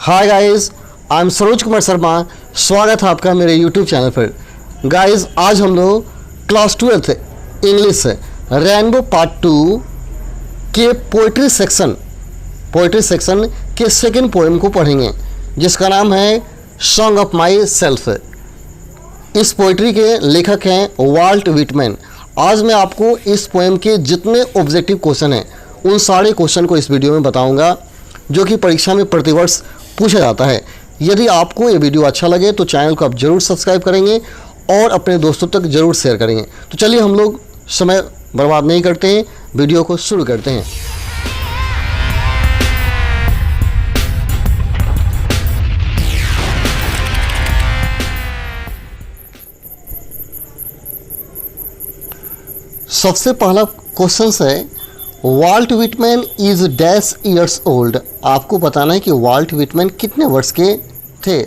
Hi guys, I am Saroj Kumar Sharma. स्वागत है आपका मेरे यूट्यूब चैनल पर। गाइस, आज हम लोग class 12th English rainbow part 2 के पोइट्री सेक्शन के सेकंड पोएम को पढ़ेंगे, जिसका नाम है सॉन्ग ऑफ माई सेल्फ। इस पोइट्री के लेखक हैं वाल्ट व्हिटमैन। आज मैं आपको इस पोएम के जितने ऑब्जेक्टिव क्वेश्चन हैं उन सारे क्वेश्चन को इस वीडियो में बताऊंगा, जो कि परीक्षा में प्रतिवर्ष पूछा जाता है। यदि आपको ये वीडियो अच्छा लगे तो चैनल को आप जरूर सब्सक्राइब करेंगे और अपने दोस्तों तक जरूर शेयर करेंगे। तो चलिए हम लोग समय बर्बाद नहीं करते हैं, वीडियो को शुरू करते हैं। सबसे पहला क्वेश्चन है, Walt Whitman is dash years old. आपको बताना है कि वाल्ट व्हिटमैन कितने वर्ष के थे।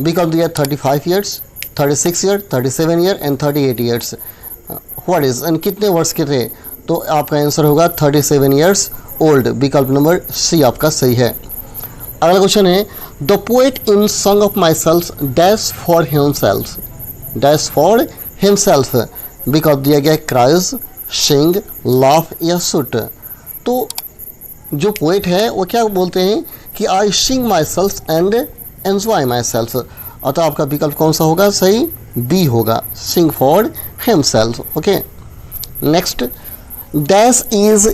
विकल्प दिया 35 years, 36 year, 37 year and 38 years. What is and कितने वर्ष के थे, तो आपका आंसर होगा 37 ईयर्स ओल्ड। विकल्प नंबर सी आपका सही है। अगला क्वेश्चन है, the poet in song of myself dash for himself. विकल्प दिया गया क्राइज, सिंग, लाफ या शूट। तो जो पोएट है वो क्या बोलते हैं कि I sing myself and enjoy my self. अतः आपका विकल्प कौन सा होगा? सही बी होगा, sing for himself. Okay, next, dash is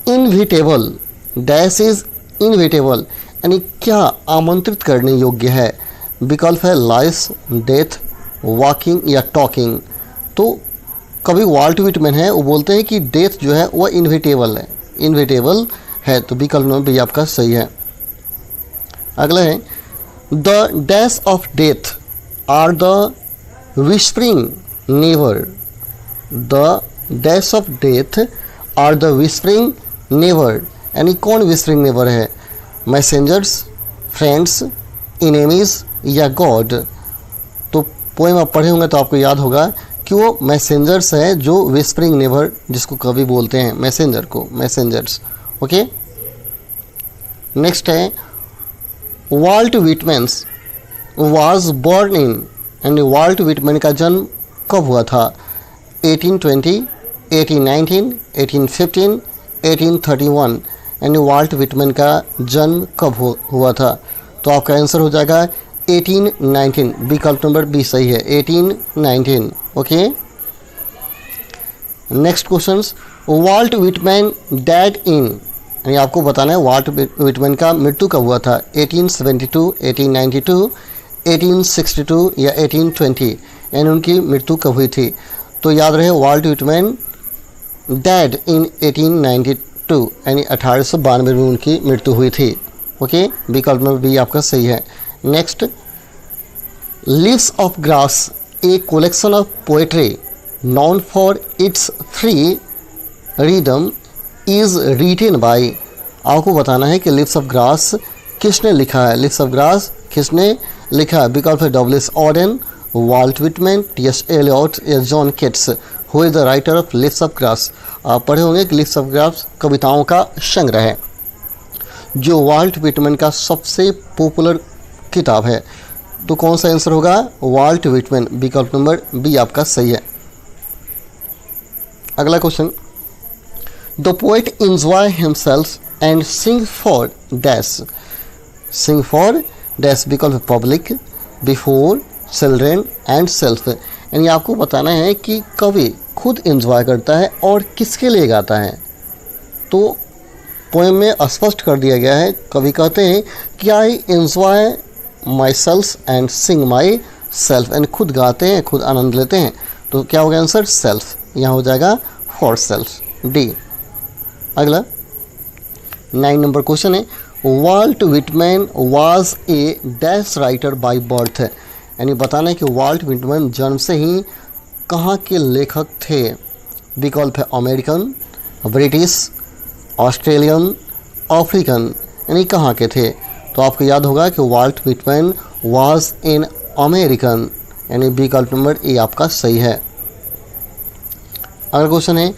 inevitable. Dash is inevitable यानी क्या आमंत्रित करने योग्य है। विकल्प है लाइस, डेथ, वॉकिंग या टॉकिंग। तो कभी वाल्ट व्हिटमैन है वो बोलते हैं कि डेथ जो है वह इनविटेबल है। तो विकल्प नंबर बी आपका सही है। अगला है, the dash of death are the whispering never. The dash of death are the whispering never यानी कौन विस्परिंग नेवर है? मैसेंजर्स, फ्रेंड्स, इनेमीज या गॉड। तो पोएम आप पढ़े होंगे तो आपको याद होगा कि वो मैसेंजर्स है जो विस्परिंग नेवर जिसको कवि बोलते हैं, मैसेंजर को, मैसेंजर्स। ओके, नेक्स्ट है, वाल्ट व्हिटमैन्स वाज बॉर्न इन। यानी वाल्ट व्हिटमैन का जन्म कब हुआ था? 1820, 1819, 1815, 1831। यानी वाल्ट व्हिटमैन का जन्म कब हुआ था? तो आपका आंसर हो जाएगा 1819। विकल्प नंबर बी सही है, 1819। Okay, next question, Walt Whitman dead in. यानी आपको बताना है वाल्ट व्हिटमैन का मृत्यु कब हुआ था? 1872, 1892, 1862 या 1820। यानी उनकी मृत्यु कब हुई थी? तो याद रहे वाल्ट व्हिटमैन डैड इन 1892 यानी 1892 में उनकी मृत्यु हुई थी। ओके, विकल्प नंबर बी आपका सही है। Next, leaves of grass A collection of poetry non for its free rhythm is written by. आपको बताना है कि लीव्स ऑफ ग्रास किसने लिखा है। लीव्स ऑफ ग्रास किसने लिखा है? विकल्प है W S. Auden, Walt Whitman, T S. Eliot या John Keats. Who is the writer of leaves of grass? आप पढ़े होंगे कि लीव्स ऑफ ग्रास कविताओं का संग्रह है जो वाल्ट व्हिटमैन का सबसे पॉपुलर किताब है। तो कौन सा आंसर होगा? Walt Whitman. विकल्प नंबर बी आपका सही है। अगला question, the poet enjoy himself and sing for dash. Sing for dash. विकल्प public, before, children and self. यानी आपको बताना है कि कवि खुद एंजॉय करता है और किसके लिए गाता है। तो पोएम में स्पष्ट कर दिया गया है। कवि कहते हैं कि I enjoy myself and Singh myself. And खुद गाते हैं, खुद आनंद लेते हैं। तो क्या होगा आंसर? सेल्फ। यहाँ हो जाएगा फॉर सेल्फ, डी। अगला 9 नंबर क्वेश्चन है, Walt Whitman was a dash writer by birth. यानी बताना है कि वाल्ट व्हिटमैन जन्म से ही कहाँ के लेखक थे। विकल्प है अमेरिकन, ब्रिटिश, ऑस्ट्रेलियन, अफ्रीकन। यानी कहाँ के थे? तो आपको याद होगा कि Walt Whitman was in American. यानी विकल्प नंबर ए आपका सही है। अगला क्वेश्चन है,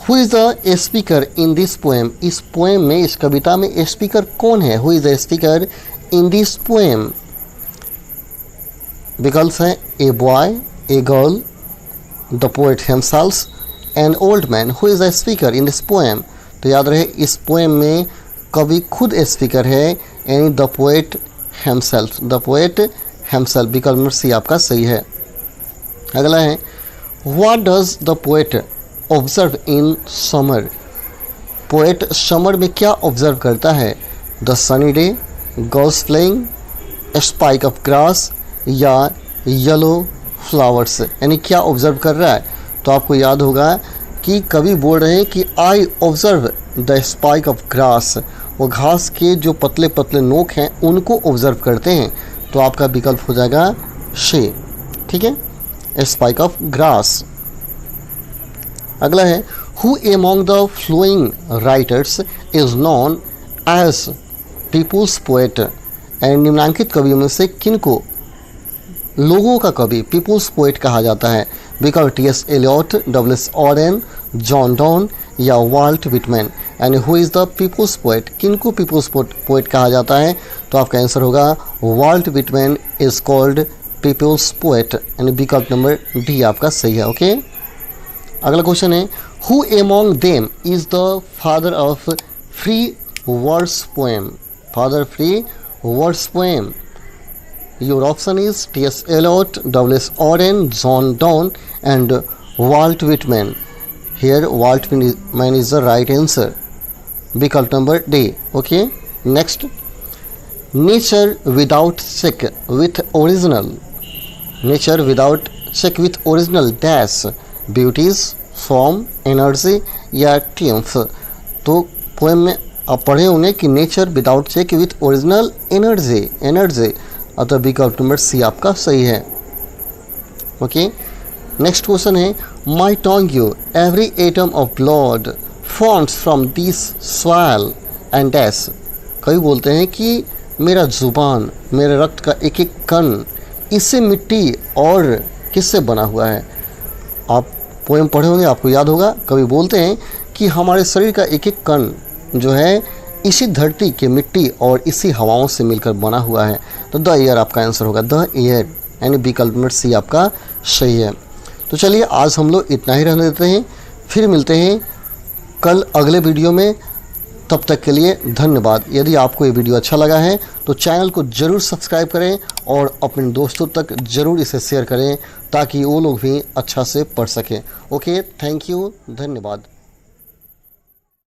who is the speaker in this poem. इस पोएम में, इस कविता में स्पीकर कौन है? Who is the speaker in this poem? विकल्प हैं a boy, a girl, the poet himself, an old man who is a speaker in this poem. तो याद रहे इस पोएम में कवि खुद स्पीकर है, यानी the poet himself, the poet himself. विकल्प नंबर सी आपका सही है। अगला है what does the poet observe in summer? Poet summer में क्या ऑब्जर्व करता है? The sunny day, girls playing, spike of grass या येलो फ्लावर्स, यानी क्या ऑब्जर्व कर रहा है? तो आपको याद होगा कि कवि बोल रहे हैं कि I observe the spike of grass, वो घास के जो पतले पतले नोक हैं उनको ऑब्जर्व करते हैं। तो आपका विकल्प हो जाएगा शी, ठीक है, स्पाइक ऑफ ग्रास। अगला है who among the flowing writers is known as people's poet? And निम्नांकित कवियों में से किनको लोगों का कवि पीपुल्स पोएट कहा जाता है? विकल्प T S. Eliot, W S. Auden, John Donne या वाल्ट विटमैन। यानी who is the people's poet, किनको पीपुल्स पोएट कहा जाता है? तो आपका आंसर होगा Walt Whitman is called people's poet, यानी विकल्प नंबर डी आपका सही है। ओके, अगला क्वेश्चन है who among them is the father of free words poem? Father free words poem, your option is T.S. Eliot, W.S. Auden, John Donne and Walt Whitman. Here Walt Whitman is the right answer. विकल्प number D. Okay, next. Nature without check with original. Nature without check with original dash beauties, form, energy या triumph. तो poem में आप पढ़े होंगे कि nature without check with original energy, अतः विकल्प नंबर सी आपका सही है। ओके, नेक्स्ट क्वेश्चन है my tongue you every atom of blood forms from this soil and dash. कई बोलते हैं कि मेरा जुबान, मेरे रक्त का एक एक कण इससे मिट्टी और किससे बना हुआ है? आप पोएम पढ़े होंगे, आपको याद होगा कभी बोलते हैं कि हमारे शरीर का एक एक कण जो है इसी धरती के मिट्टी और इसी हवाओं से मिलकर बना हुआ है। तो द एयर आपका आंसर होगा, द एयर, यानी विकल्प नंबर सी आपका सही है। तो चलिए आज हम लोग इतना ही रहने देते हैं, फिर मिलते हैं कल अगले वीडियो में। तब तक के लिए धन्यवाद। यदि आपको ये वीडियो अच्छा लगा है तो चैनल को ज़रूर सब्सक्राइब करें और अपने दोस्तों तक ज़रूर इसे शेयर करें ताकि वो लोग भी अच्छा से पढ़ सकें। ओके, थैंक यू, धन्यवाद।